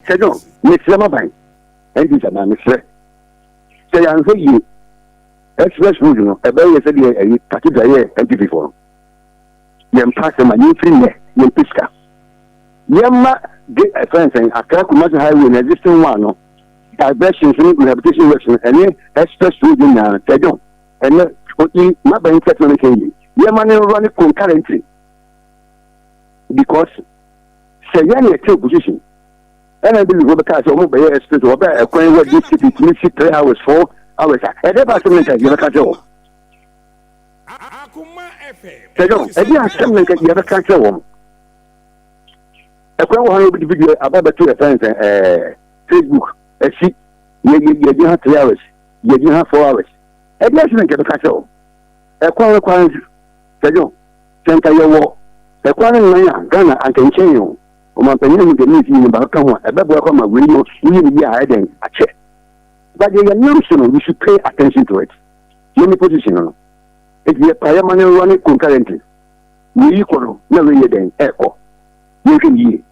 Sejon, Mr. Bank, and this is Mr. Say, I'm saying, Expressway, you know, a very yesterday, a cathedral, and before. Yem pass my new friend, Yem Pisca. Yemma, get a friend saying, Accra Kumasi highway, an existing one, diversion, rehabilitation works, and Expressway in Sejon, and my bank settlement. Yemma running concurrently because say, any position. And I believe because I'm over here, express over a coin what this city to 3 hours, 4 hours. And that's something that you ever catch on. Akoma FM. I didn't something that you ever catch on. A coin will be video about the 2 friends, Facebook, a sheet, you have 3 hours, you have 4 hours. And that's something you ever catch on. A coin requires Sejon, Santa Yawo, a coin in Ghana and can change you. My opinion the meeting about Akoma, a better come a radio, we be hiding a check. But they are notion, we should pay attention to it. Any position, if we are primarily running concurrently, we equal, never yet then echo. You can ye.